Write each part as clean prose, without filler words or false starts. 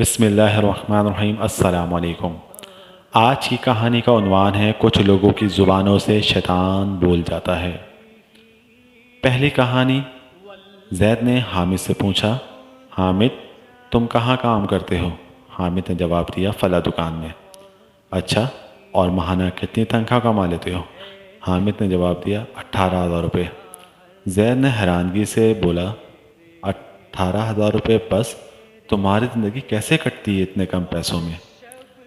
بسم اللہ الرحمن الرحیم۔ السلام علیکم۔ آج کی کہانی کا عنوان ہے کچھ لوگوں کی زبانوں سے شیطان بول جاتا ہے۔ پہلی کہانی۔ زید نے حامد سے پوچھا، حامد تم کہاں کام کرتے ہو؟ حامد نے جواب دیا، فلاں دکان میں۔ اچھا، اور ماہانہ کتنی تنخواہ کما لیتے ہو؟ حامد نے جواب دیا، 18,000 روپے۔ زید نے حیرانگی سے بولا، 18,000 روپے بس؟ تمہاری زندگی کیسے کٹتی ہے اتنے کم پیسوں میں؟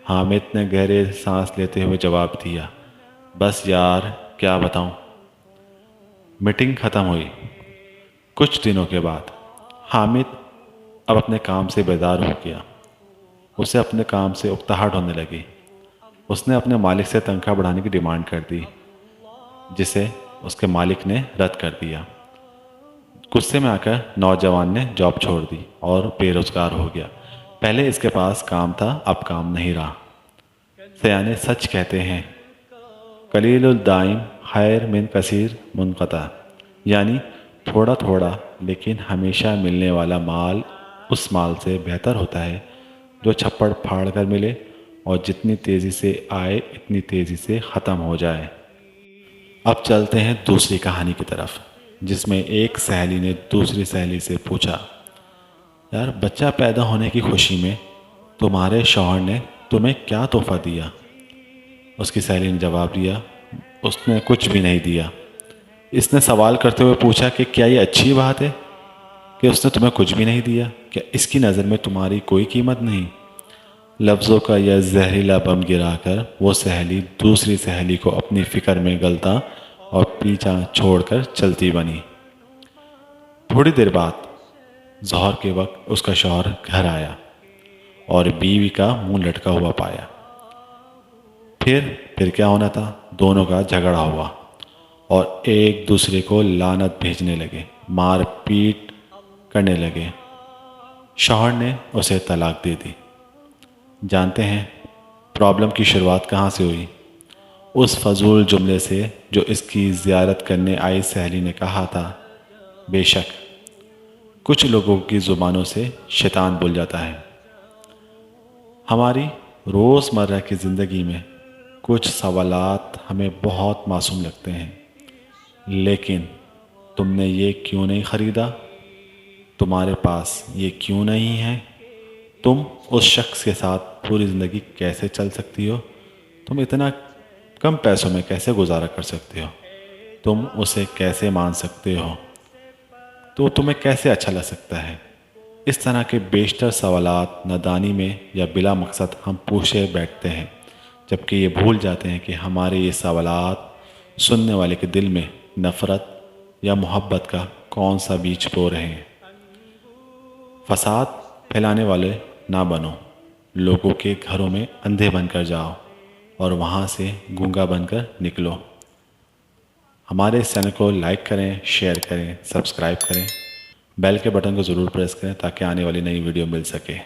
حامد نے گہرے سانس لیتے ہوئے جواب دیا، بس یار کیا بتاؤں۔ میٹنگ ختم ہوئی۔ کچھ دنوں کے بعد حامد اب اپنے کام سے بیزار ہو گیا۔ اسے اپنے کام سے اکتاہٹ ہونے لگی۔ اس نے اپنے مالک سے تنخواہ بڑھانے کی ڈیمانڈ کر دی، جسے اس کے مالک نے رد کر دیا۔ غصے میں آ کر نوجوان نے جاب چھوڑ دی اور بے روزگار ہو گیا۔ پہلے اس کے پاس کام تھا، اب کام نہیں رہا۔ سیانے سچ کہتے ہیں، قلیل الدائم خیر من کثیر منقطع، یعنی تھوڑا تھوڑا لیکن ہمیشہ ملنے والا مال اس مال سے بہتر ہوتا ہے جو چھپڑ پھاڑ کر ملے اور جتنی تیزی سے آئے اتنی تیزی سے ختم ہو جائے۔ اب چلتے ہیں دوسری کہانی کی طرف، جس میں ایک سہیلی نے دوسری سہیلی سے پوچھا، یار بچہ پیدا ہونے کی خوشی میں تمہارے شوہر نے تمہیں کیا تحفہ دیا؟ اس کی سہیلی نے جواب دیا، اس نے کچھ بھی نہیں دیا۔ اس نے سوال کرتے ہوئے پوچھا کہ کیا یہ اچھی بات ہے کہ اس نے تمہیں کچھ بھی نہیں دیا؟ کیا اس کی نظر میں تمہاری کوئی قیمت نہیں؟ لفظوں کا یہ زہریلا بم گرا کر وہ سہیلی دوسری سہیلی کو اپنی فکر میں گلتا اور پیچھا چھوڑ کر چلتی بنی۔ تھوڑی دیر بعد ظہر کے وقت اس کا شوہر گھر آیا اور بیوی کا منہ لٹکا ہوا پایا۔ پھر کیا ہونا تھا، دونوں کا جھگڑا ہوا اور ایک دوسرے کو لعنت بھیجنے لگے، مار پیٹ کرنے لگے۔ شوہر نے اسے طلاق دے دی۔ جانتے ہیں پرابلم کی شروعات کہاں سے ہوئی؟ اس فضول جملے سے جو اس کی زیارت کرنے آئی سہیلی نے کہا تھا، بے شک کچھ لوگوں کی زبانوں سے شیطان بول جاتا ہے۔ ہماری روزمرہ کی زندگی میں کچھ سوالات ہمیں بہت معصوم لگتے ہیں، لیکن تم نے یہ کیوں نہیں خریدا؟ تمہارے پاس یہ کیوں نہیں ہے؟ تم اس شخص کے ساتھ پوری زندگی کیسے چل سکتی ہو؟ تم اتنا کم پیسوں میں کیسے گزارا کر سکتے ہو؟ تم اسے کیسے مان سکتے ہو؟ تو تمہیں کیسے اچھا لگ سکتا ہے؟ اس طرح کے بیشتر سوالات نادانی میں یا بلا مقصد ہم پوچھے بیٹھتے ہیں، جبکہ یہ بھول جاتے ہیں کہ ہمارے یہ سوالات سننے والے کے دل میں نفرت یا محبت کا کون سا بیج بو رہے ہیں۔ فساد پھیلانے والے نہ بنو، لوگوں کے گھروں میں اندھے بن کر جاؤ اور وہاں سے گونگا بن کر نکلو۔ ہمارے اس چینل کو لائک کریں، شیئر کریں، سبسکرائب کریں، بیل کے بٹن کو ضرور پریس کریں تاکہ آنے والی نئی ویڈیو مل سکے۔